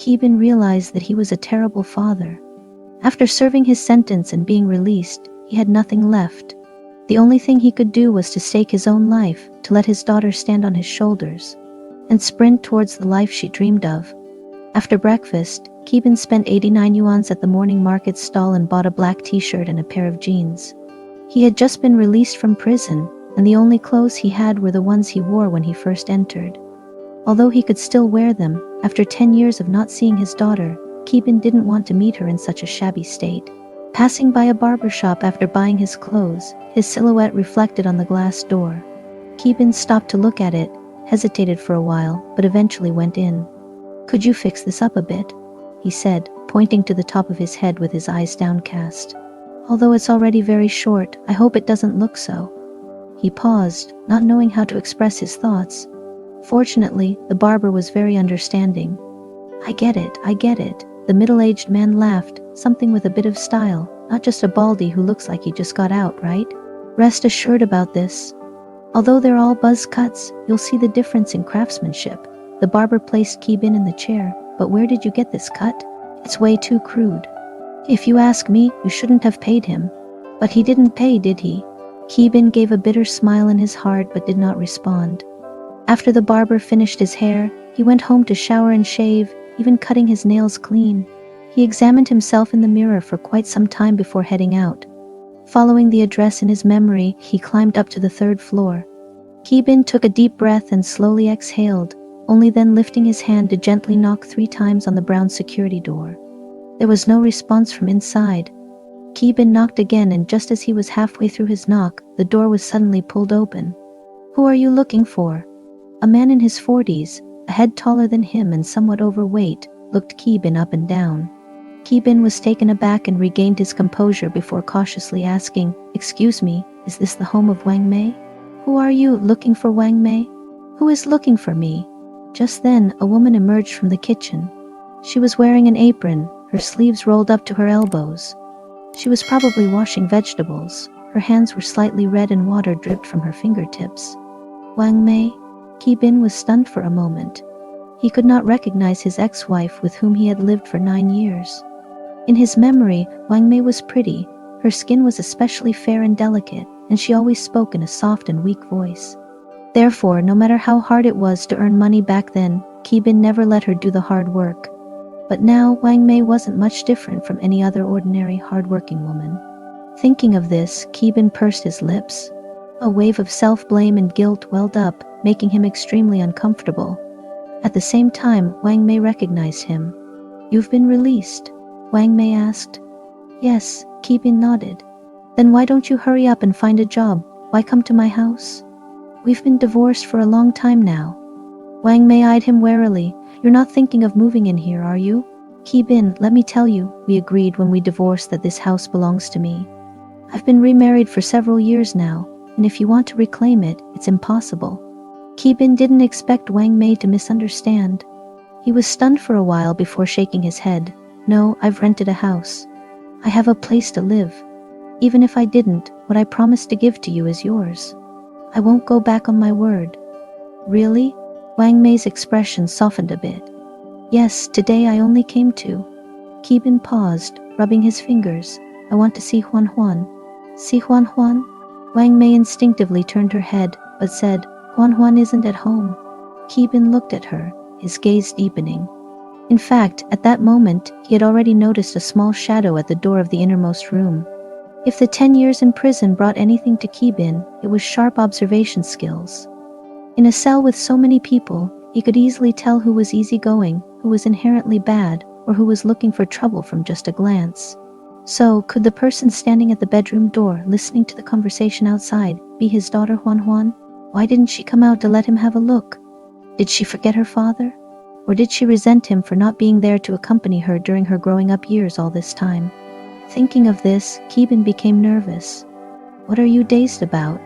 Keebin realized that he was a terrible father. After serving his sentence and being released, he had nothing left. The only thing he could do was to stake his own life, to let his daughter stand on his shoulders, and sprint towards the life she dreamed of. After breakfast, Keebin spent 89 yuans at the morning market stall and bought a black t-shirt and a pair of jeans. He had just been released from prison, and the only clothes he had were the ones he wore when he first entered. Although he could still wear them, after 10 years of not seeing his daughter, Keebin didn't want to meet her in such a shabby state. Passing by a barber shop after buying his clothes, his silhouette reflected on the glass door. Keebin stopped to look at it, hesitated for a while, but eventually went in. "Could you fix this up a bit?" he said, pointing to the top of his head with his eyes downcast. "Although it's already very short, I hope it doesn't look so." He paused, not knowing how to express his thoughts. Fortunately, the barber was very understanding. I get it. The middle-aged man laughed, something with a bit of style, not just a baldy who looks like he just got out, right? "Rest assured about this. Although they're all buzz cuts, you'll see the difference in craftsmanship." The barber placed Keebin in the chair. "But where did you get this cut? It's way too crude." "If you ask me, you shouldn't have paid him." "But he didn't pay, did he?" Keebin gave a bitter smile in his heart but did not respond. After the barber finished his hair, he went home to shower and shave, even cutting his nails clean. He examined himself in the mirror for quite some time before heading out. Following the address in his memory, he climbed up to the 3rd floor. Keebin took a deep breath and slowly exhaled, only then lifting his hand to gently knock 3 times on the brown security door. There was no response from inside. Keebin knocked again, and just as he was halfway through his knock, the door was suddenly pulled open. "Who are you looking for?" A man in his 40s, a head taller than him and somewhat overweight, looked Keebin up and down. Keebin was taken aback and regained his composure before cautiously asking, "Excuse me, is this the home of Wang Mei?" "Who are you, looking for Wang Mei?" "Who is looking for me?" Just then, a woman emerged from the kitchen. She was wearing an apron, her sleeves rolled up to her elbows. She was probably washing vegetables. Her hands were slightly red and water dripped from her fingertips. Wang Mei? Keebin was stunned for a moment. He could not recognize his ex-wife with whom he had lived for 9 years. In his memory, Wang Mei was pretty. Her skin was especially fair and delicate, and she always spoke in a soft and weak voice. Therefore, no matter how hard it was to earn money back then, Keebin never let her do the hard work. But now, Wang Mei wasn't much different from any other ordinary hard-working woman. Thinking of this, Keebin pursed his lips. A wave of self-blame and guilt welled up, making him extremely uncomfortable. At the same time, Wang Mei recognized him. "You've been released?" Wang Mei asked. "Yes," Keebin nodded. "Then why don't you hurry up and find a job? Why come to my house?" "We've been divorced for a long time now." Wang Mei eyed him warily. "You're not thinking of moving in here, are you?" "Keebin, let me tell you, we agreed when we divorced that this house belongs to me. I've been remarried for several years now, and if you want to reclaim it, it's impossible." Keebin didn't expect Wang Mei to misunderstand. He was stunned for a while before shaking his head. "No, I've rented a house. I have a place to live. Even if I didn't, what I promised to give to you is yours. I won't go back on my word." "Really?" Wang Mei's expression softened a bit. "Yes, today I only came to." Keebin paused, rubbing his fingers. "I want to see Huan Huan." "See Huan Huan?" Wang Mei instinctively turned her head, but said, "Huan Huan isn't at home." Keebin looked at her, his gaze deepening. In fact, at that moment, he had already noticed a small shadow at the door of the innermost room. If the 10 years in prison brought anything to Keebin, it was sharp observation skills. In a cell with so many people, he could easily tell who was easygoing, who was inherently bad, or who was looking for trouble from just a glance. So, could the person standing at the bedroom door, listening to the conversation outside, be his daughter Huan Huan? Why didn't she come out to let him have a look? Did she forget her father? Or did she resent him for not being there to accompany her during her growing up years all this time? Thinking of this, Keebin became nervous. "What are you dazed about?"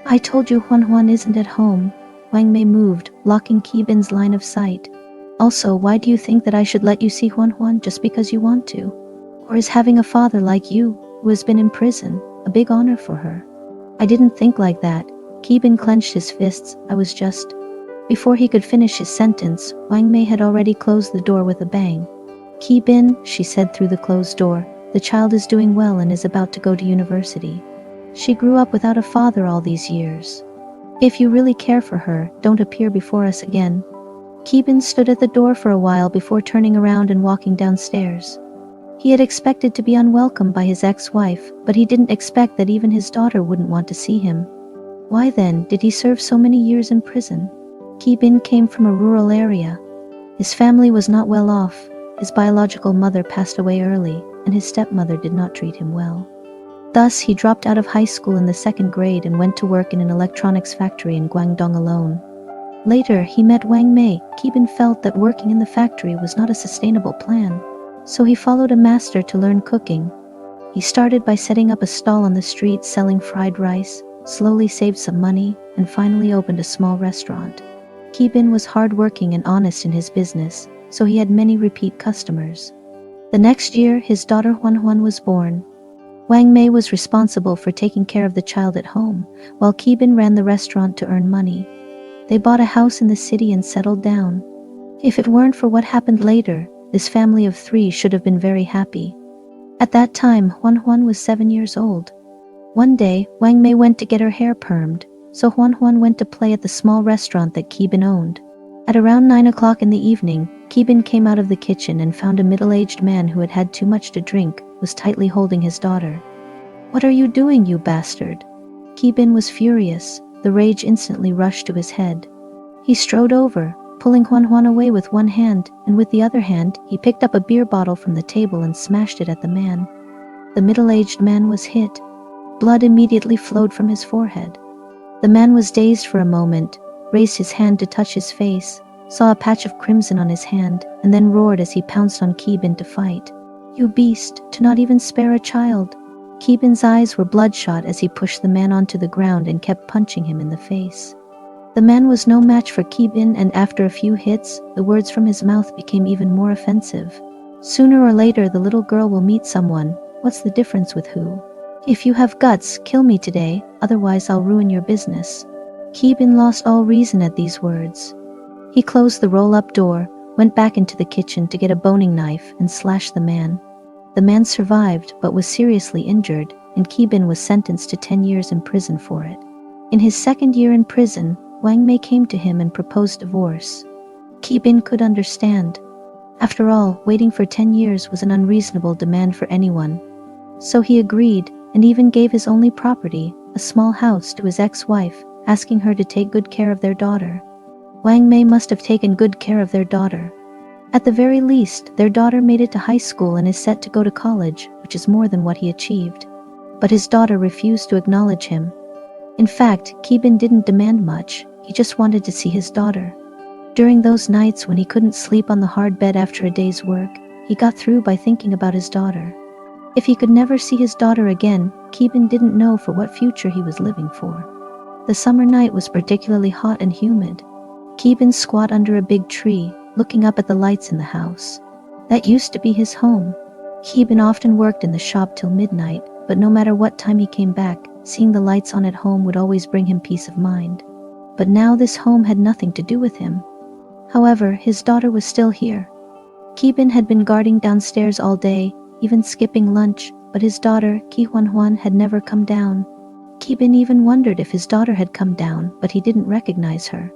"I told you Huan Huan isn't at home." Wang Mei moved, blocking Keebin's line of sight. "Also, why do you think that I should let you see Huan Huan just because you want to? Or is having a father like you, who has been in prison, a big honor for her?" "I didn't think like that." Keebin clenched his fists. "I was just..." Before he could finish his sentence, Wang Mei had already closed the door with a bang. "Ki Bin," she said through the closed door, "the child is doing well and is about to go to university. She grew up without a father all these years. If you really care for her, don't appear before us again." Ki Bin stood at the door for a while before turning around and walking downstairs. He had expected to be unwelcomed by his ex-wife, but he didn't expect that even his daughter wouldn't want to see him. Why then did he serve so many years in prison? Ki Bin came from a rural area. His family was not well off. His biological mother passed away early, and his stepmother did not treat him well. Thus, he dropped out of high school in the 2nd grade and went to work in an electronics factory in Guangdong alone. Later, he met Wang Mei. Ki Bin felt that working in the factory was not a sustainable plan, so he followed a master to learn cooking. He started by setting up a stall on the street selling fried rice, slowly saved some money, and finally opened a small restaurant. Ki Bin was hardworking and honest in his business, so he had many repeat customers. The next year, his daughter Huan was born. Wang Mei was responsible for taking care of the child at home, while Ki Bin ran the restaurant to earn money. They bought a house in the city and settled down. If it weren't for what happened later, this family of 3 should have been very happy. At that time, Huan was 7 years old. One day, Wang Mei went to get her hair permed, so Huan went to play at the small restaurant that Ki Bin owned. At around 9 o'clock in the evening, Ki Bin came out of the kitchen and found a middle-aged man who had had too much to drink, was tightly holding his daughter. "What are you doing, you bastard?" Ki Bin was furious. The rage instantly rushed to his head. He strode over, pulling Huan away with one hand, and with the other hand, he picked up a beer bottle from the table and smashed it at the man. The middle-aged man was hit. Blood immediately flowed from his forehead. The man was dazed for a moment, raised his hand to touch his face, saw a patch of crimson on his hand, and then roared as he pounced on Ki Bin to fight. "You beast, to not even spare a child!" Ki Bin's eyes were bloodshot as he pushed the man onto the ground and kept punching him in the face. The man was no match for Ki Bin, and after a few hits, the words from his mouth became even more offensive. "Sooner or later the little girl will meet someone. What's the difference with who? If you have guts, kill me today, otherwise I'll ruin your business." Ki Bin lost all reason at these words. He closed the roll-up door, went back into the kitchen to get a boning knife, and slashed the man. The man survived but was seriously injured, and Ki Bin was sentenced to 10 years in prison for it. In his 2nd year in prison, Wang Mei came to him and proposed divorce. Ki Bin could understand. After all, waiting for 10 years was an unreasonable demand for anyone. So he agreed, and even gave his only property, a small house, to his ex-wife, asking her to take good care of their daughter. Wang Mei must have taken good care of their daughter. At the very least, their daughter made it to high school and is set to go to college, which is more than what he achieved. But his daughter refused to acknowledge him. In fact, Ki Bin didn't demand much, he just wanted to see his daughter. During those nights when he couldn't sleep on the hard bed after a day's work, he got through by thinking about his daughter. If he could never see his daughter again, Ki Bin didn't know for what future he was living for. The summer night was particularly hot and humid. Ki Bin squat under a big tree, looking up at the lights in the house. That used to be his home. Ki Bin often worked in the shop till midnight, but no matter what time he came back, seeing the lights on at home would always bring him peace of mind. But now this home had nothing to do with him. However, his daughter was still here. Ki Bin had been guarding downstairs all day, even skipping lunch, but his daughter, Ki Huan, had never come down. Ki Bin even wondered if his daughter had come down, but he didn't recognize her.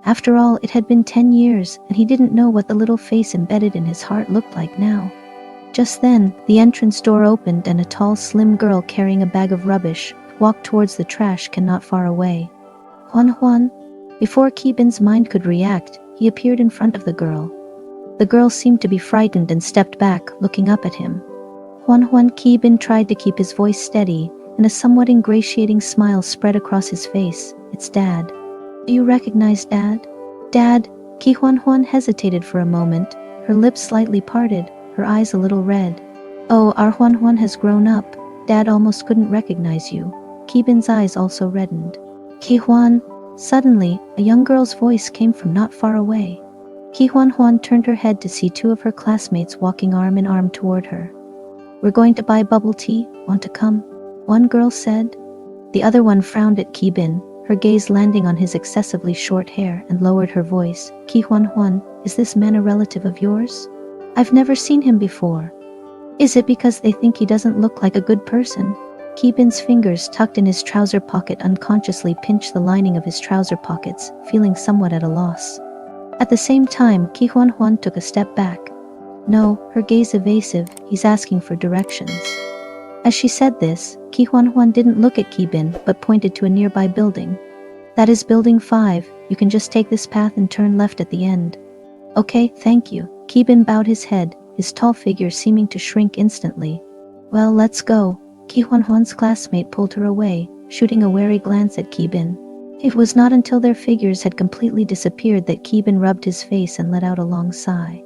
After all, it had been 10 years, and he didn't know what the little face embedded in his heart looked like now. Just then, the entrance door opened and a tall, slim girl carrying a bag of rubbish walked towards the trash can not far away. Huan. Before Ki Bin's mind could react, he appeared in front of the girl. The girl seemed to be frightened and stepped back, looking up at him. Huan. Ki Bin tried to keep his voice steady, and a somewhat ingratiating smile spread across his face. "It's Dad." "Do you recognize Dad?" "Dad?" Ki Huan hesitated for a moment, her lips slightly parted, her eyes a little red. "Oh, our Huan has grown up. Dad almost couldn't recognize you." Ki Bin's eyes also reddened. "Ki Huan." Suddenly, a young girl's voice came from not far away. Ki Huan turned her head to see 2 of her classmates walking arm in arm toward her. "We're going to buy bubble tea. Want to come?" one girl said. The other one frowned at Ki Bin. her gaze landing on his excessively short hair, and lowered her voice. Ki Huan, is this man a relative of yours? I've never seen him before. Is it because they think he doesn't look like a good person? Ki Bin's fingers tucked in his trouser pocket unconsciously pinched the lining of his trouser pockets, feeling somewhat at a loss. At the same time, Ki Huan took a step back. No, her gaze evasive, he's asking for directions. As she said this, Ki Huan didn't look at Ki Bin but pointed to a nearby building. That is Building 5, you can just take this path and turn left at the end. Okay, thank you. Ki Bin bowed his head, his tall figure seeming to shrink instantly. Well, let's go. Ki Huan's classmate pulled her away, shooting a wary glance at Ki Bin. It was not until their figures had completely disappeared that Ki Bin rubbed his face and let out a long sigh.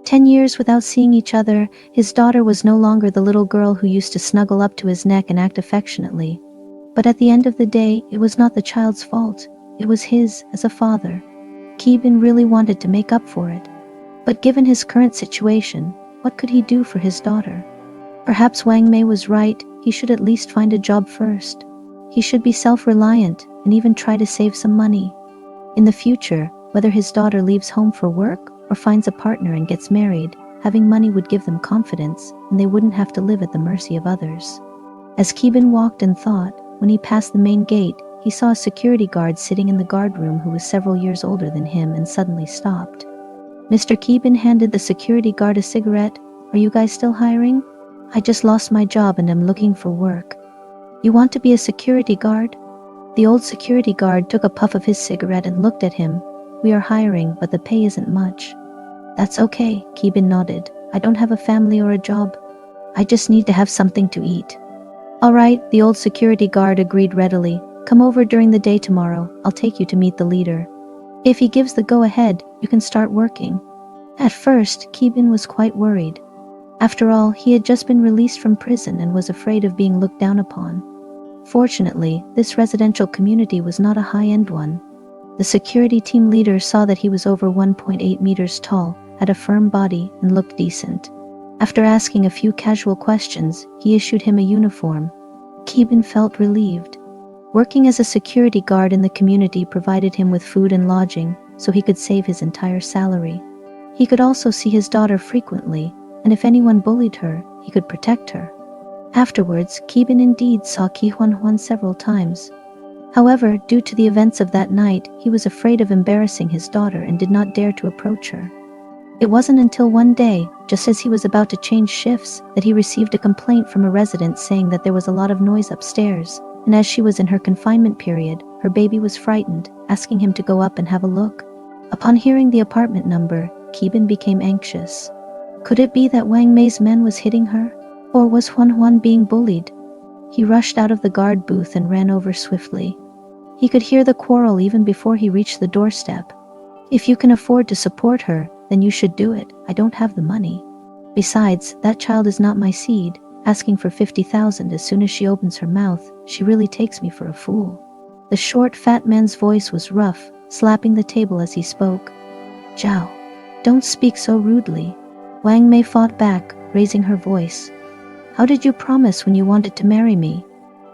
10 years without seeing each other, his daughter was no longer the little girl who used to snuggle up to his neck and act affectionately. But at the end of the day, it was not the child's fault. It was his as a father. Ki Bin really wanted to make up for it. But given his current situation, what could he do for his daughter? Perhaps Wang Mei was right, he should at least find a job first. He should be self-reliant and even try to save some money. In the future, whether his daughter leaves home for work or finds a partner and gets married, having money would give them confidence, and they wouldn't have to live at the mercy of others. As Ki Bin walked and thought, when he passed the main gate, he saw a security guard sitting in the guard room who was several years older than him and suddenly stopped. Mr. Ki Bin handed the security guard a cigarette. Are you guys still hiring? I just lost my job and am looking for work. You want to be a security guard? The old security guard took a puff of his cigarette and looked at him. We are hiring, but the pay isn't much. That's okay, Ki Bin nodded. I don't have a family or a job. I just need to have something to eat. All right, the old security guard agreed readily. Come over during the day tomorrow. I'll take you to meet the leader. If he gives the go-ahead, you can start working. At first, Ki Bin was quite worried. After all, he had just been released from prison and was afraid of being looked down upon. Fortunately, this residential community was not a high-end one. The security team leader saw that he was over 1.8 meters tall, had a firm body, and looked decent. After asking a few casual questions, he issued him a uniform. Ki Bin felt relieved. Working as a security guard in the community provided him with food and lodging, so he could save his entire salary. He could also see his daughter frequently, and if anyone bullied her, he could protect her. Afterwards, Ki Bin indeed saw Ki Huan several times. However, due to the events of that night, he was afraid of embarrassing his daughter and did not dare to approach her. It wasn't until one day, just as he was about to change shifts, that he received a complaint from a resident saying that there was a lot of noise upstairs, and as she was in her confinement period, her baby was frightened, asking him to go up and have a look. Upon hearing the apartment number, Ki Bin became anxious. Could it be that Wang Mei's men was hitting her? Or was Huan being bullied? He rushed out of the guard booth and ran over swiftly. He could hear the quarrel even before he reached the doorstep. If you can afford to support her, then you should do it. I don't have the money. Besides, that child is not my seed. Asking for 50,000 as soon as she opens her mouth, she really takes me for a fool. The short, fat man's voice was rough, slapping the table as he spoke. Zhao, don't speak so rudely. Wang Mei fought back, raising her voice. How did you promise when you wanted to marry me?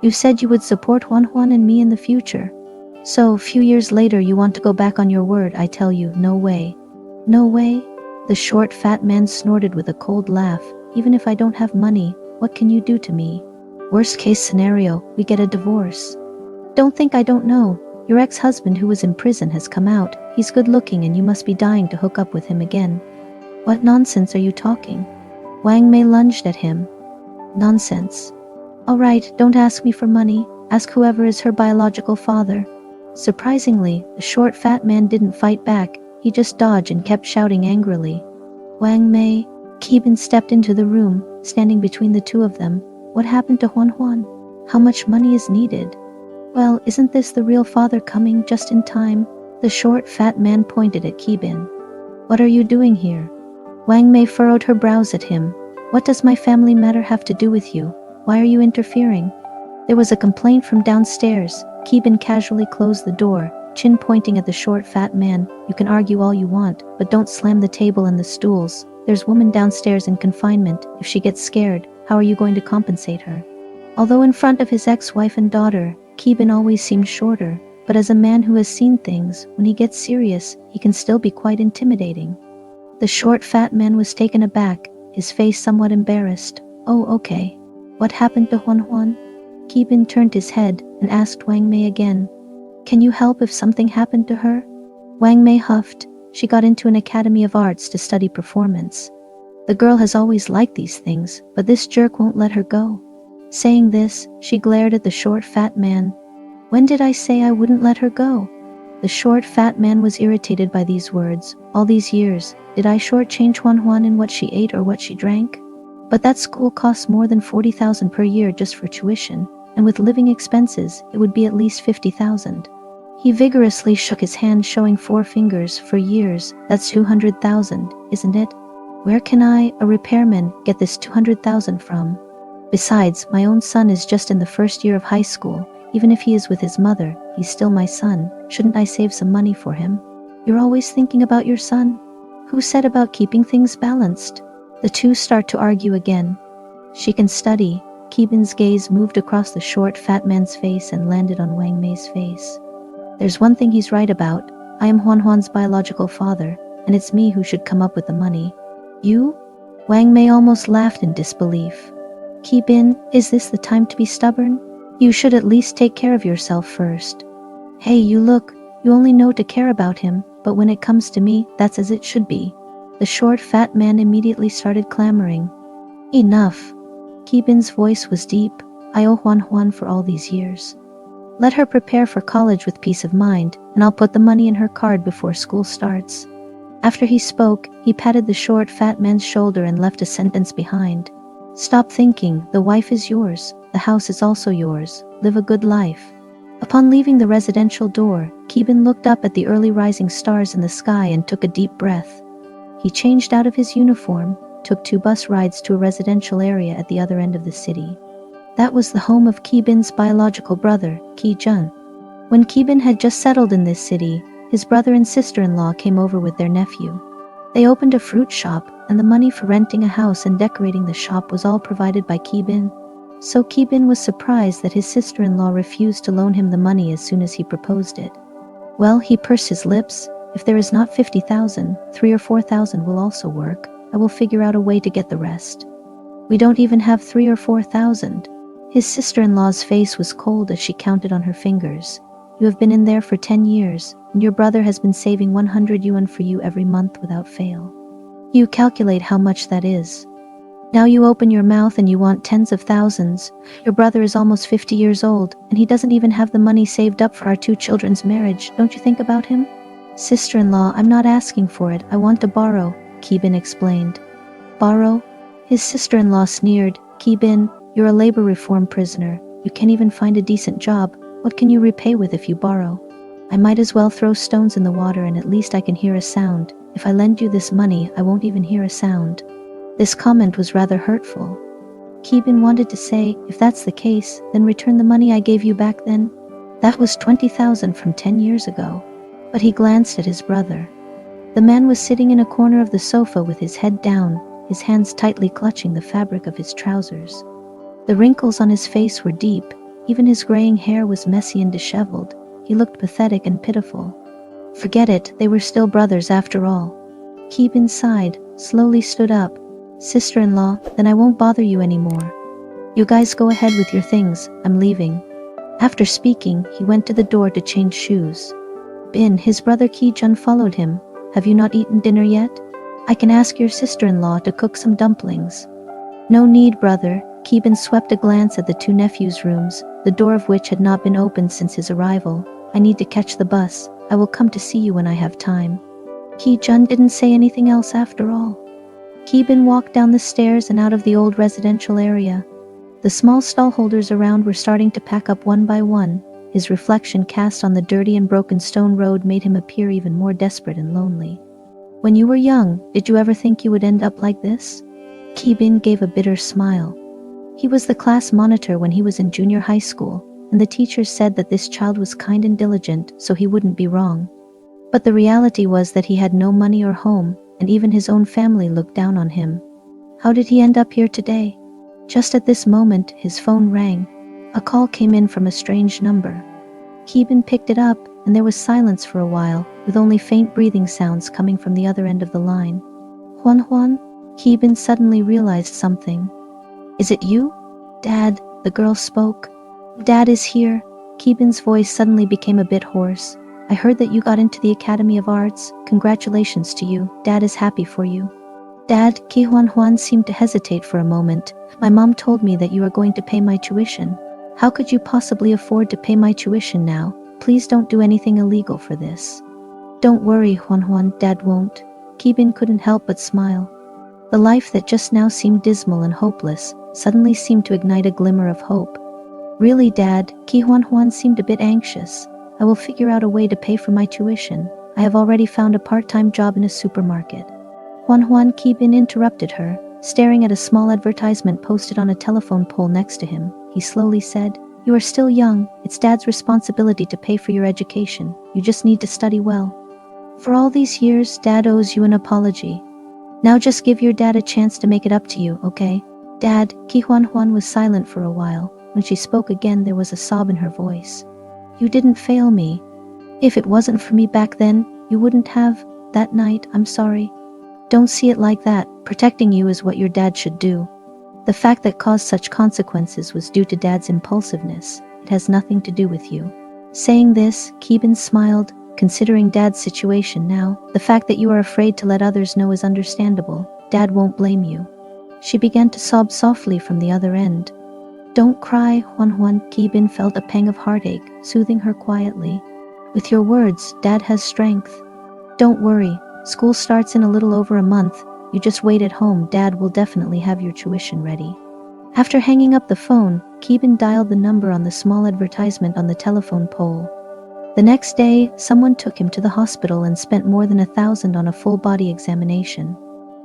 You said you would support Huan and me in the future. So, a few years later you want to go back on your word. I tell you, no way. No way? The short, fat man snorted with a cold laugh. Even if I don't have money, what can you do to me? Worst case scenario, we get a divorce. Don't think I don't know. Your ex-husband who was in prison has come out. He's good looking and you must be dying to hook up with him again. What nonsense are you talking? Wang Mei lunged at him. Nonsense. All right, don't ask me for money. Ask whoever is her biological father. Surprisingly, the short fat man didn't fight back. He just dodged and kept shouting angrily. Wang Mei. Ki Bin stepped into the room, standing between the two of them. What happened to Huan? How much money is needed? Well, isn't this the real father coming just in time? The short fat man pointed at Ki Bin. What are you doing here? Wang Mei furrowed her brows at him. What does my family matter have to do with you? Why are you interfering? There was a complaint from downstairs. Ki Bin casually closed the door, chin pointing at the short fat man. You can argue all you want, but don't slam the table and the stools. There's woman downstairs in confinement. If she gets scared, how are you going to compensate her? Although in front of his ex-wife and daughter, Ki Bin always seemed shorter, but as a man who has seen things, when he gets serious, he can still be quite intimidating. The short, fat man was taken aback, his face somewhat embarrassed. Oh, okay. What happened to Huan Huan? Keebin turned his head and asked Wang Mei again. Can you help if something happened to her? Wang Mei huffed. She got into an academy of arts to study performance. The girl has always liked these things, but this jerk won't let her go. Saying this, she glared at the short, fat man. When did I say I wouldn't let her go? The short, fat man was irritated by these words. All these years, did I shortchange Huan Huan in what she ate or what she drank? But that school costs more than 40,000 per year just for tuition, and with living expenses, it would be at least 50,000. He vigorously shook his hand, showing 4 fingers. For years, that's 200,000, isn't it? Where can I, a repairman, get this 200,000 from? Besides, my own son is just in the first year of high school. Even if he is with his mother, he's still my son. Shouldn't I save some money for him? You're always thinking about your son? Who said about keeping things balanced? The two start to argue again. She can study. Keebin's gaze moved across the short, fat man's face and landed on Wang Mei's face. There's one thing he's right about. I am Huan Huan's biological father, and it's me who should come up with the money. You? Wang Mei almost laughed in disbelief. Keebin, is this the time to be stubborn? You should at least take care of yourself first. Hey, you look, you only know to care about him, but when it comes to me, that's as it should be. The short, fat man immediately started clamoring. Enough. Keebin's voice was deep. I owe Huan Huan for all these years. Let her prepare for college with peace of mind, and I'll put the money in her card before school starts. After he spoke, he patted the short, fat man's shoulder and left a sentence behind. Stop thinking, the wife is yours, the house is also yours, live a good life. Upon leaving the residential door, Keebin looked up at the early rising stars in the sky and took a deep breath. He changed out of his uniform, took 2 bus rides to a residential area at the other end of the city. That was the home of Keebin's biological brother, Ki-jun. When Keebin had just settled in this city, his brother and sister-in-law came over with their nephew. They opened a fruit shop, and the money for renting a house and decorating the shop was all provided by Keebin. So Keebin was surprised that his sister-in-law refused to loan him the money as soon as he proposed it. Well, he pursed his lips. If there is not 50,000, 3 or 4,000 will also work. I will figure out a way to get the rest. We don't even have 3 or 4,000. His sister-in-law's face was cold as she counted on her fingers. You have been in there for 10 years, and your brother has been saving 100 yuan for you every month without fail. You calculate how much that is. Now you open your mouth and you want tens of thousands. Your brother is almost 50 years old, and he doesn't even have the money saved up for our 2 children's marriage. Don't you think about him? Sister-in-law, I'm not asking for it. I want to borrow, Keebin explained. Borrow? His sister-in-law sneered. Keebin, you're a labor reform prisoner. You can't even find a decent job. What can you repay with if you borrow? I might as well throw stones in the water and at least I can hear a sound. If I lend you this money, I won't even hear a sound. This comment was rather hurtful. Keebin wanted to say, if that's the case, then return the money I gave you back then. That was 20,000 from 10 years ago. But he glanced at his brother. The man was sitting in a corner of the sofa with his head down, his hands tightly clutching the fabric of his trousers. The wrinkles on his face were deep. Even his graying hair was messy and disheveled. He looked pathetic and pitiful. Forget it, they were still brothers after all. Keebin sighed, slowly stood up. Sister-in-law, then I won't bother you anymore. You guys go ahead with your things, I'm leaving. After speaking, he went to the door to change shoes. Bin, his brother Ki-jun followed him. Have you not eaten dinner yet? I can ask your sister-in-law to cook some dumplings. No need, brother. Keebin swept a glance at the 2 nephews' rooms, the door of which had not been opened since his arrival. I need to catch the bus. I will come to see you when I have time. Ki-jun didn't say anything else after all. Keebin walked down the stairs and out of the old residential area. The small stallholders around were starting to pack up one by one. His reflection cast on the dirty and broken stone road made him appear even more desperate and lonely. When you were young, did you ever think you would end up like this? Keebin gave a bitter smile. He was the class monitor when he was in junior high school, and the teachers said that this child was kind and diligent, so he wouldn't be wrong. But the reality was that he had no money or home, and even his own family looked down on him. How did he end up here today? Just at this moment, his phone rang. A call came in from a strange number. Keeban picked it up, and there was silence for a while, with only faint breathing sounds coming from the other end of the line. Huan? Keeban suddenly realized something. Is it you? Dad, the girl spoke. Dad is here. Keeban's voice suddenly became a bit hoarse. I heard that you got into the Academy of Arts. Congratulations to you. Dad is happy for you. Dad, Huan seemed to hesitate for a moment. My mom told me that you are going to pay my tuition. How could you possibly afford to pay my tuition now? Please don't do anything illegal for this. Don't worry, Huan, Dad won't. Keeban couldn't help but smile. The life that just now seemed dismal and hopeless suddenly seemed to ignite a glimmer of hope. Really, Dad, Huan seemed a bit anxious. I will figure out a way to pay for my tuition. I have already found a part-time job in a supermarket. Huan, Keeban interrupted her, staring at a small advertisement posted on a telephone pole next to him. He slowly said, You are still young. It's Dad's responsibility to pay for your education. You just need to study well. For all these years, Dad owes you an apology. Now just give your dad a chance to make it up to you, okay? Dad, Huan was silent for a while. When she spoke again, there was a sob in her voice. You didn't fail me. If it wasn't for me back then, you wouldn't have. That night, I'm sorry. Don't see it like that. Protecting you is what your dad should do. The fact that caused such consequences was due to Dad's impulsiveness. It has nothing to do with you. Saying this, Keeban smiled. Considering Dad's situation now, the fact that you are afraid to let others know is understandable. Dad won't blame you. She began to sob softly from the other end. Don't cry, Huan. Keeban felt a pang of heartache, soothing her quietly. With your words, Dad has strength. Don't worry. School starts in a little over a month. You just wait at home. Dad will definitely have your tuition ready. After hanging up the phone, Keeban dialed the number on the small advertisement on the telephone pole. The next day, someone took him to the hospital and spent more than $1,000 on a full-body examination.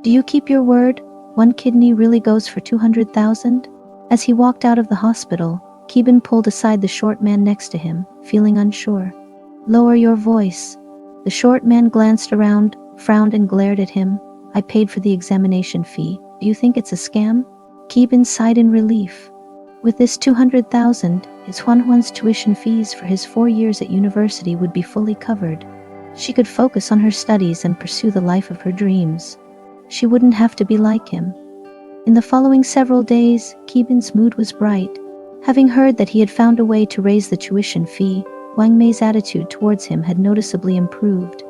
Do you keep your word? One kidney really goes for $200,000? As he walked out of the hospital, Keeban pulled aside the short man next to him, feeling unsure. Lower your voice. The short man glanced around, frowned and glared at him. I paid for the examination fee. Do you think it's a scam? Keeban sighed in relief. With this $200,000, his Huan's tuition fees for his 4 years at university would be fully covered. She could focus on her studies and pursue the life of her dreams. She wouldn't have to be like him. In the following several days, Keeban's mood was bright. Having heard that he had found a way to raise the tuition fee, Wang Mei's attitude towards him had noticeably improved.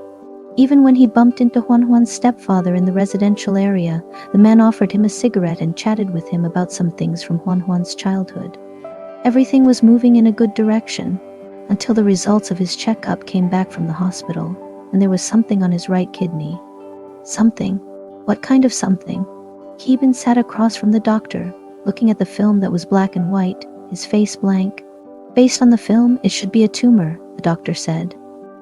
Even when he bumped into Huan's stepfather in the residential area, the man offered him a cigarette and chatted with him about some things from Huan's childhood. Everything was moving in a good direction, until the results of his checkup came back from the hospital, and there was something on his right kidney. Something? What kind of something? Keeban sat across from the doctor, looking at the film that was black and white, his face blank. Based on the film, it should be a tumor, the doctor said.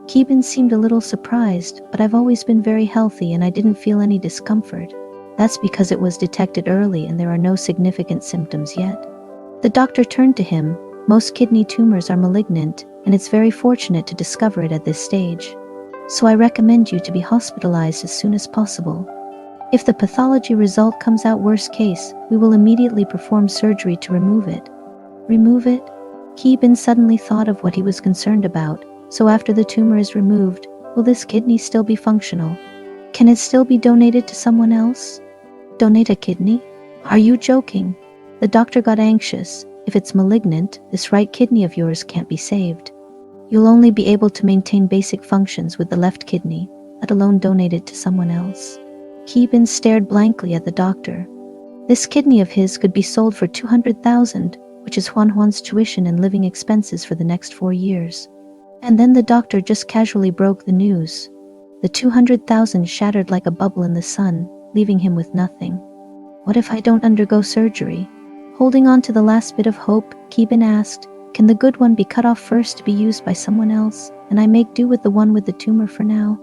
Keeban seemed a little surprised, but I've always been very healthy and I didn't feel any discomfort. That's because it was detected early and there are no significant symptoms yet. The doctor turned to him. Most kidney tumors are malignant, and it's very fortunate to discover it at this stage. So I recommend you to be hospitalized as soon as possible. If the pathology result comes out worst case, we will immediately perform surgery to remove it. Remove it? Keeban suddenly thought of what he was concerned about. So after the tumor is removed, will this kidney still be functional? Can it still be donated to someone else? Donate a kidney? Are you joking? The doctor got anxious. If it's malignant, this right kidney of yours can't be saved. You'll only be able to maintain basic functions with the left kidney, let alone donate it to someone else. Keeban stared blankly at the doctor. This kidney of his could be sold for $200,000, which is Huan's tuition and living expenses for the next 4 years. And then the doctor just casually broke the news. The $200,000 shattered like a bubble in the sun, leaving him with nothing. What if I don't undergo surgery? Holding on to the last bit of hope, Keeban asked, can the good one be cut off first to be used by someone else, and I make do with the one with the tumor for now?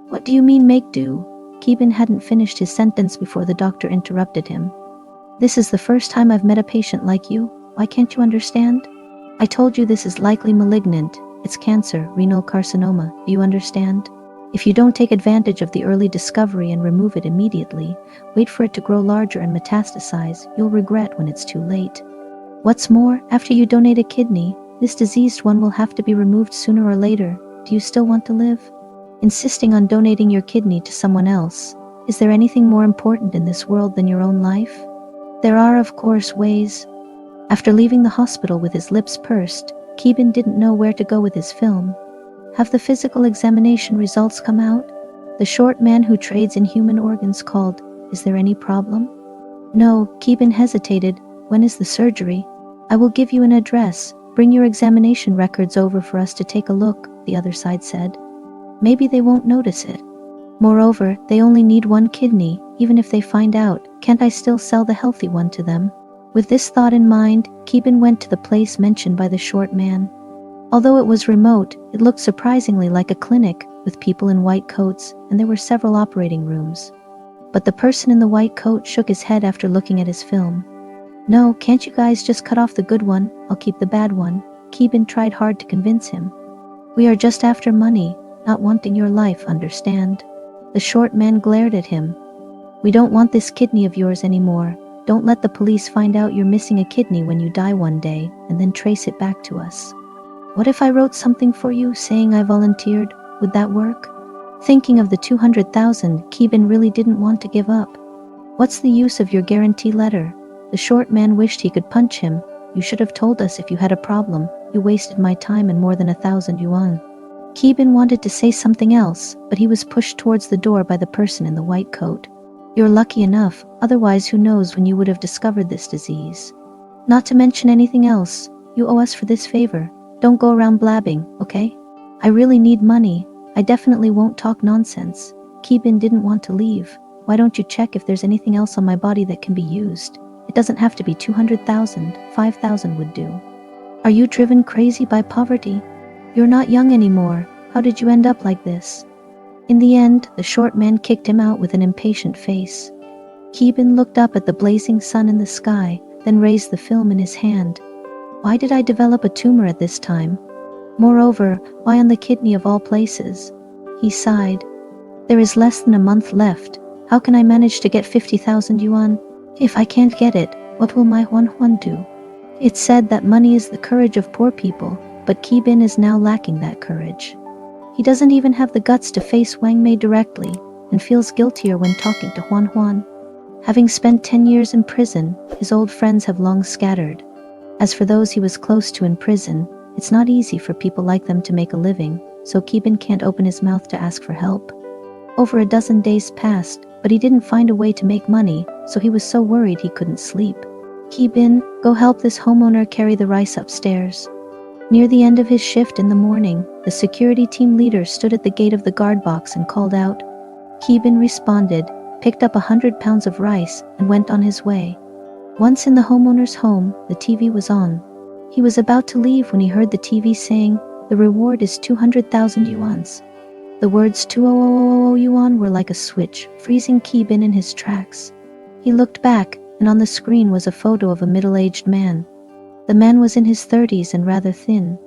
What do you mean make do? Keeban hadn't finished his sentence before the doctor interrupted him. This is the first time I've met a patient like you. Why can't you understand? I told you this is likely malignant. It's cancer, renal carcinoma, do you understand? If you don't take advantage of the early discovery and remove it immediately, wait for it to grow larger and metastasize, you'll regret when it's too late. What's more, after you donate a kidney, This diseased one will have to be removed sooner or later. Do you still want to live? Insisting on donating your kidney to someone else. Is there anything more important in this world than your own life? There are, of course, ways. After leaving the hospital with his lips pursed, Keeban didn't know where to go with his film. Have the physical examination results come out? The short man who trades in human organs called. Is there any problem? No, Keeban hesitated. When is the surgery? I will give you an address. Bring your examination records over for us to take a look, the other side said. Maybe they won't notice it. Moreover, they only need one kidney. Even if they find out, can't I still sell the healthy one to them? With this thought in mind, Keeban went to the place mentioned by the short man. Although it was remote, it looked surprisingly like a clinic, with people in white coats, and there were several operating rooms. But the person in the white coat shook his head after looking at his film. No, can't you guys just cut off the good one? I'll keep the bad one. Keeban tried hard to convince him. We are just after money, not wanting your life, understand? The short man glared at him. We don't want this kidney of yours anymore. Don't let the police find out you're missing a kidney when you die one day, and then trace it back to us. What if I wrote something for you, saying I volunteered? Would that work? Thinking of the 200,000, Keeban really didn't want to give up. What's the use of your guarantee letter? The short man wished he could punch him. You should have told us if you had a problem. You wasted my time and more than 1,000 yuan. Keeban wanted to say something else, but he was pushed towards the door by the person in the white coat. You're lucky enough, otherwise who knows when you would have discovered this disease. Not to mention anything else, you owe us for this favor. Don't go around blabbing, okay? I really need money. I definitely won't talk nonsense. Keeban didn't want to leave. Why don't you check if there's anything else on my body that can be used? It doesn't have to be 200,000, 5,000 would do. Are you driven crazy by poverty? You're not young anymore. How did you end up like this? In the end, the short man kicked him out with an impatient face. Keeban looked up at the blazing sun in the sky, then raised the film in his hand. Why did I develop a tumor at this time? Moreover, why on the kidney of all places? He sighed. There is less than a month left. How can I manage to get 50,000 yuan? If I can't get it, what will my Huan do? It's said that money is the courage of poor people, but Keeban is now lacking that courage. He doesn't even have the guts to face Wang Mei directly, and feels guiltier when talking to Huan. Having spent 10 years in prison, his old friends have long scattered. As for those he was close to in prison, it's not easy for people like them to make a living, so Keeban can't open his mouth to ask for help. Over a dozen days passed, but he didn't find a way to make money, so he was so worried he couldn't sleep. Keeban, go help this homeowner carry the rice upstairs. Near the end of his shift in the morning, the security team leader stood at the gate of the guard box and called out. Keeban responded, picked up 100 pounds of rice, and went on his way. Once in the homeowner's home, the TV was on. He was about to leave when he heard the TV saying, the reward is 200,000 yuans. The words 200,000 yuan were like a switch, freezing Keeban in his tracks. He looked back, and on the screen was a photo of a middle-aged man. The man was in his 30s and rather thin.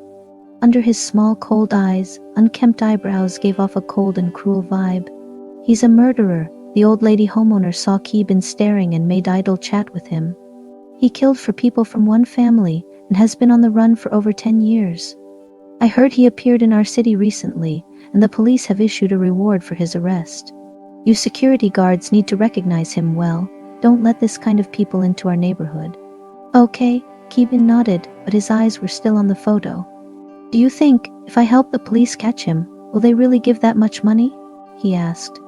Under his small cold eyes, unkempt eyebrows gave off a cold and cruel vibe. He's a murderer. The old lady homeowner saw Keeban staring and made idle chat with him. He killed for people from one family and has been on the run for over 10 years. I heard he appeared in our city recently, and the police have issued a reward for his arrest. You security guards need to recognize him well. Don't let this kind of people into our neighborhood. Okay, Keeban nodded, but his eyes were still on the photo. Do you think, if I help the police catch him, will they really give that much money? He asked.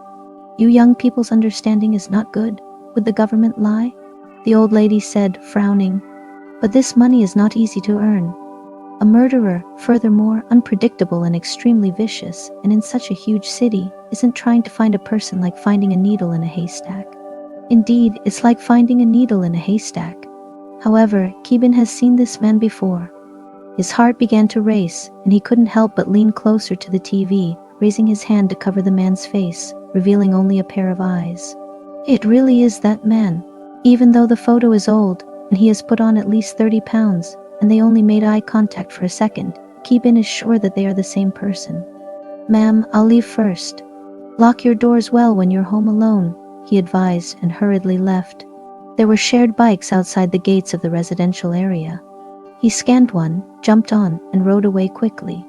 You young people's understanding is not good. Would the government lie? The old lady said, frowning. But this money is not easy to earn. A murderer, furthermore, unpredictable and extremely vicious, and in such a huge city, isn't trying to find a person like finding a needle in a haystack. Indeed, it's like finding a needle in a haystack. However, Keeban has seen this man before. His heart began to race, and he couldn't help but lean closer to the TV, raising his hand to cover the man's face, revealing only a pair of eyes. It really is that man. Even though the photo is old, and he has put on at least 30 pounds, and they only made eye contact for a second, Keeban is sure that they are the same person. Ma'am, I'll leave first. Lock your doors well when you're home alone, he advised and hurriedly left. There were shared bikes outside the gates of the residential area. He scanned one, jumped on, and rode away quickly.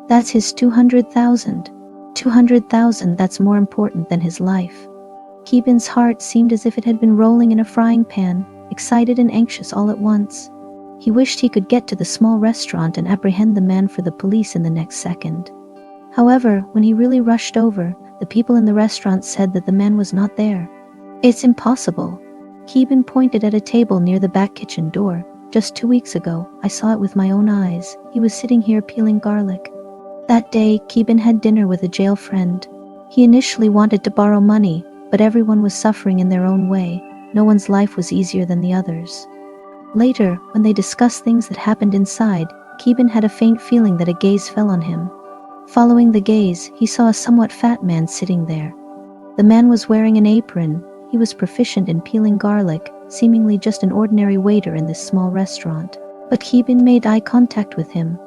That's his 200,000. 200,000, that's more important than his life. Keeban's heart seemed as if it had been rolling in a frying pan, excited and anxious all at once. He wished he could get to the small restaurant and apprehend the man for the police in the next second. However, when he really rushed over, the people in the restaurant said that the man was not there. It's impossible. Keeban pointed at a table near the back kitchen door. Just 2 weeks ago, I saw it with my own eyes. He was sitting here peeling garlic. That day, Keeban had dinner with a jail friend. He initially wanted to borrow money, but everyone was suffering in their own way. No one's life was easier than the others. Later, when they discussed things that happened inside, Keeban had a faint feeling that a gaze fell on him. Following the gaze, he saw a somewhat fat man sitting there. The man was wearing an apron. He was proficient in peeling garlic, seemingly just an ordinary waiter in this small restaurant. But Keeban made eye contact with him.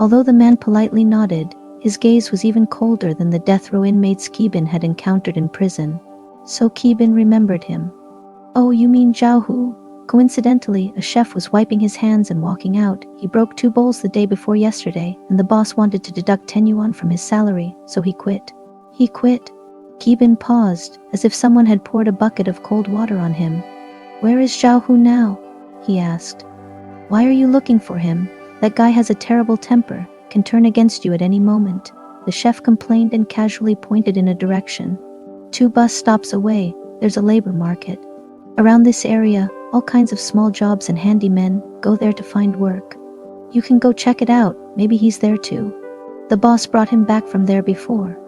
Although the man politely nodded, his gaze was even colder than the death row inmates Keeban had encountered in prison. So Keeban remembered him. Oh, you mean Zhao Hu? Coincidentally, a chef was wiping his hands and walking out. He broke 2 bowls the day before yesterday, and the boss wanted to deduct 10 yuan from his salary, so he quit. He quit? Keeban paused, as if someone had poured a bucket of cold water on him. Where is Zhao Hu now? He asked. Why are you looking for him? That guy has a terrible temper, can turn against you at any moment. The chef complained and casually pointed in a direction. 2 bus stops away, there's a labor market. Around this area, all kinds of small jobs and handymen go there to find work. You can go check it out, maybe he's there too. The boss brought him back from there before.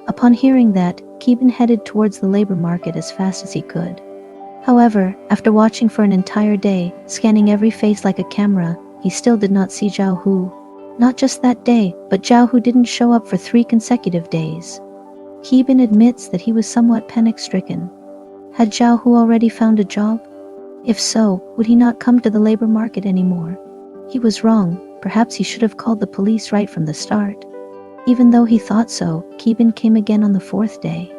Upon hearing that, Keeban headed towards the labor market as fast as he could. However, after watching for an entire day, scanning every face like a camera, he still did not see Zhao Hu. Not just that day, but Zhao Hu didn't show up for 3 consecutive days. Keeban admits that he was somewhat panic-stricken. Had Zhao Hu already found a job? If so, would he not come to the labor market anymore? He was wrong. Perhaps he should have called the police right from the start. Even though he thought so, Keeban came again on the 4th day.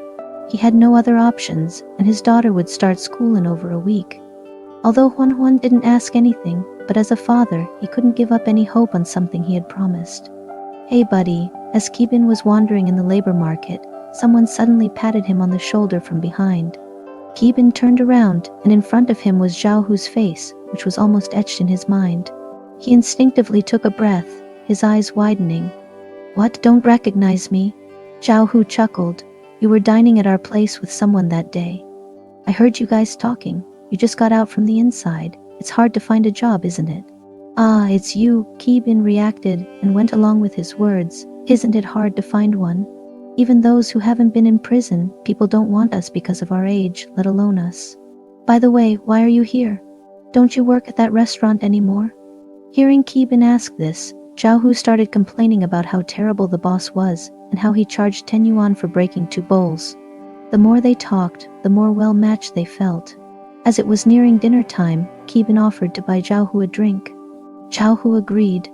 He had no other options, and his daughter would start school in over a week. Although Huan didn't ask anything, but as a father, he couldn't give up any hope on something he had promised. Hey buddy, as Keeban was wandering in the labor market, someone suddenly patted him on the shoulder from behind. Keeban turned around, and in front of him was Zhao Hu's face, which was almost etched in his mind. He instinctively took a breath, his eyes widening. What, don't recognize me? Zhao Hu chuckled. You were dining at our place with someone that day. I heard you guys talking. You just got out from the inside. It's hard to find a job, isn't it? Ah, it's you, Keeban reacted and went along with his words. Isn't it hard to find one? Even those who haven't been in prison, people don't want us because of our age, let alone us. By the way, why are you here? Don't you work at that restaurant anymore? Hearing Keeban ask this, Zhao Hu started complaining about how terrible the boss was and how he charged 10 yuan for breaking 2 bowls. The more they talked, the more well-matched they felt. As it was nearing dinner time, Keeban offered to buy Zhao Hu a drink. Zhao Hu agreed.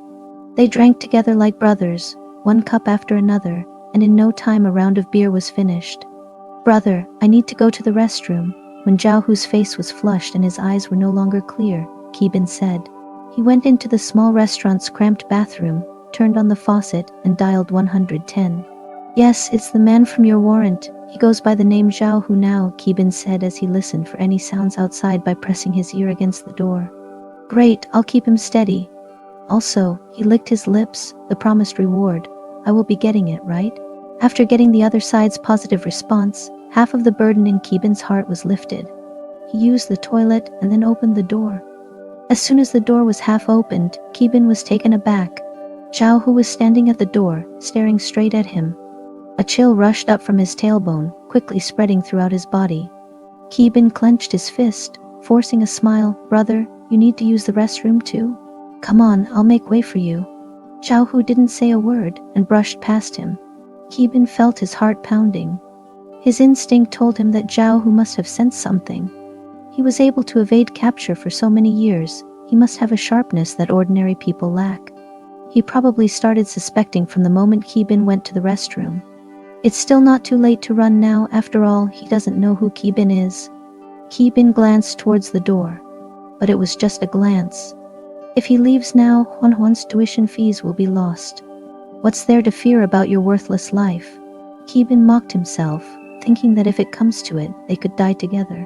They drank together like brothers, 1 cup after another, and in no time a round of beer was finished. Brother, I need to go to the restroom. When Zhao Hu's face was flushed and his eyes were no longer clear, Keeban said. He went into the small restaurant's cramped bathroom, turned on the faucet, and dialed 110. Yes, it's the man from your warrant. He goes by the name Zhao Hu now, Keeban said as he listened for any sounds outside by pressing his ear against the door. Great, I'll keep him steady. Also, he licked his lips, the promised reward. I will be getting it, right? After getting the other side's positive response, half of the burden in Keeban's heart was lifted. He used the toilet and then opened the door. As soon as the door was half opened, Keeban was taken aback. Zhao Hu was standing at the door, staring straight at him. A chill rushed up from his tailbone, quickly spreading throughout his body. Keeban clenched his fist, forcing a smile. Brother, you need to use the restroom too? Come on, I'll make way for you. Zhao Hu didn't say a word and brushed past him. Keeban felt his heart pounding. His instinct told him that Zhao Hu must have sensed something. He was able to evade capture for so many years. He must have a sharpness that ordinary people lack. He probably started suspecting from the moment Keeban went to the restroom. It's still not too late to run now. After all, he doesn't know who Keeban is. Keeban glanced towards the door. But it was just a glance. If he leaves now, Huan's tuition fees will be lost. What's there to fear about your worthless life? Keeban mocked himself, thinking that if it comes to it, they could die together.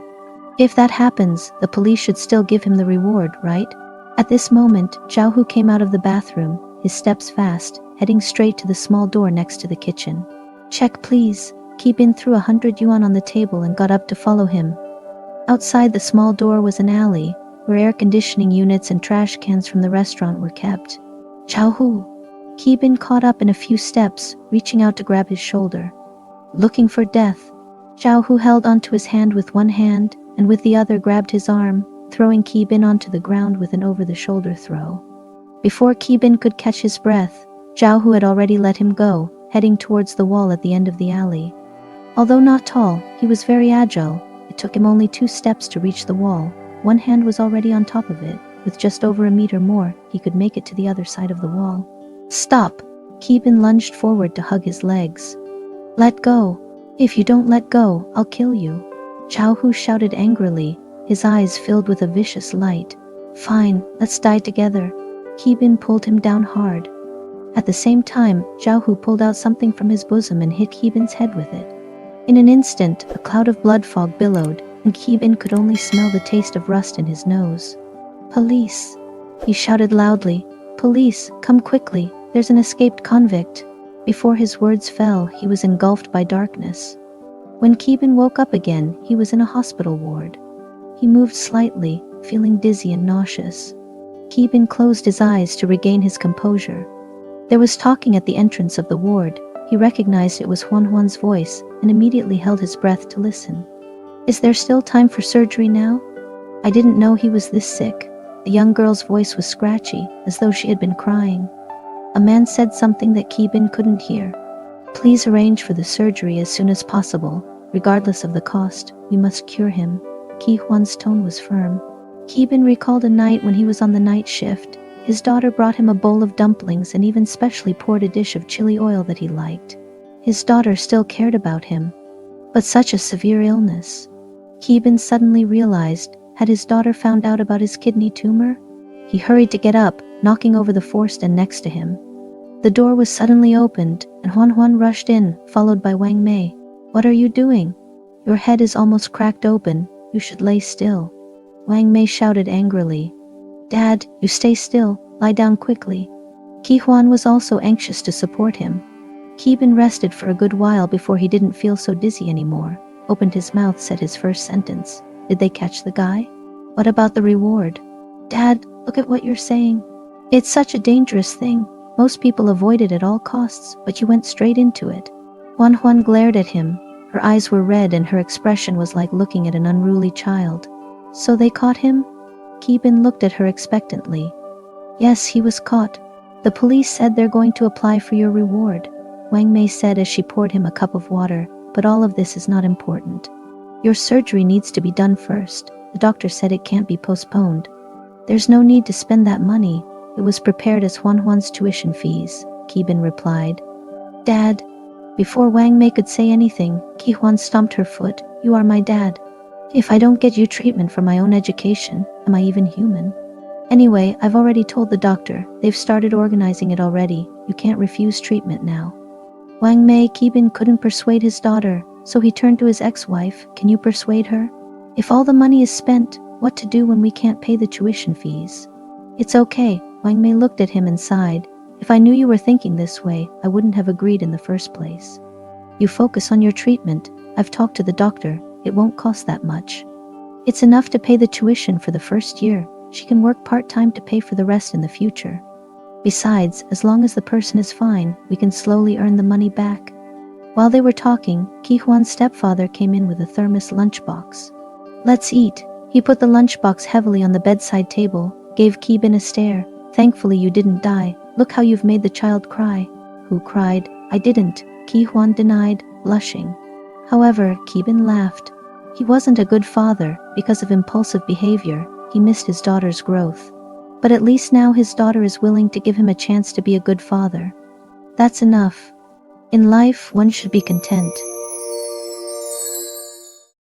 If that happens, the police should still give him the reward, right? At this moment, Zhao Hu came out of the bathroom, his steps fast, heading straight to the small door next to the kitchen. Check please. Keeban threw 100 yuan on the table and got up to follow him. Outside the small door was an alley, where air conditioning units and trash cans from the restaurant were kept. Zhao Hu. Keeban caught up in a few steps, reaching out to grab his shoulder. Looking for death. Zhao Hu held onto his hand with one hand, and with the other grabbed his arm, throwing Keeban onto the ground with an over-the-shoulder throw. Before Keeban could catch his breath, Zhao Hu had already let him go, heading towards the wall at the end of the alley. Although not tall, he was very agile. It took him only 2 steps to reach the wall. One hand was already on top of it. With just over a meter more, he could make it to the other side of the wall. Stop! Keeban lunged forward to hug his legs. Let go! If you don't let go, I'll kill you. Zhao Hu shouted angrily, his eyes filled with a vicious light. Fine, let's die together. Keeban pulled him down hard. At the same time, Zhao Hu pulled out something from his bosom and hit Keeban's head with it. In an instant, a cloud of blood fog billowed, and Keeban could only smell the taste of rust in his nose. Police! He shouted loudly. Police, come quickly, there's an escaped convict. Before his words fell, he was engulfed by darkness. When Keeban woke up again, he was in a hospital ward. He moved slightly, feeling dizzy and nauseous. Keeban closed his eyes to regain his composure. There was talking at the entrance of the ward. He recognized it was Huan's voice and immediately held his breath to listen. Is there still time for surgery now? I didn't know he was this sick. The young girl's voice was scratchy, as though she had been crying. A man said something that Keeban couldn't hear. Please arrange for the surgery as soon as possible. Regardless of the cost, we must cure him. Huan's tone was firm. Keeban recalled a night when he was on the night shift. His daughter brought him a bowl of dumplings and even specially poured a dish of chili oil that he liked. His daughter still cared about him. But such a severe illness. Keeban suddenly realized, had his daughter found out about his kidney tumor? He hurried to get up, knocking over the four-stand next to him. The door was suddenly opened, and Huan rushed in, followed by Wang Mei. What are you doing? Your head is almost cracked open. You should lay still. Wang Mei shouted angrily. Dad, you stay still. Lie down quickly. Huan was also anxious to support him. Keeban rested for a good while before he didn't feel so dizzy anymore. Opened his mouth, said his first sentence. Did they catch the guy? What about the reward? Dad, look at what you're saying. It's such a dangerous thing. Most people avoid it at all costs, but you went straight into it. Huan glared at him. Her eyes were red and her expression was like looking at an unruly child. So they caught him? Keeban looked at her expectantly. Yes, he was caught. The police said they're going to apply for your reward, Wang Mei said as she poured him a cup of water, but all of this is not important. Your surgery needs to be done first. The doctor said it can't be postponed. There's no need to spend that money. It was prepared as Huan's tuition fees, Keeban replied. Dad. Before Wang Mei could say anything, Huan stomped her foot. You are my dad. If I don't get you treatment for my own education, am I even human? Anyway, I've already told the doctor. They've started organizing it already. You can't refuse treatment now. Wang Mei, Keeban couldn't persuade his daughter, so he turned to his ex-wife. Can you persuade her? If all the money is spent, what to do when we can't pay the tuition fees? It's okay. Wang Mei looked at him and sighed. If I knew you were thinking this way, I wouldn't have agreed in the first place. You focus on your treatment. I've talked to the doctor. It won't cost that much. It's enough to pay the tuition for the first year. She can work part-time to pay for the rest in the future. Besides, as long as the person is fine, we can slowly earn the money back. While they were talking, Huan's stepfather came in with a thermos lunchbox. Let's eat. He put the lunchbox heavily on the bedside table, gave Keeban a stare. Thankfully you didn't die. Look how you've made the child cry. Who cried? I didn't, Huan denied, blushing. However, Keeban laughed. He wasn't a good father. Because of impulsive behavior, he missed his daughter's growth. But at least now his daughter is willing to give him a chance to be a good father. That's enough. In life, one should be content.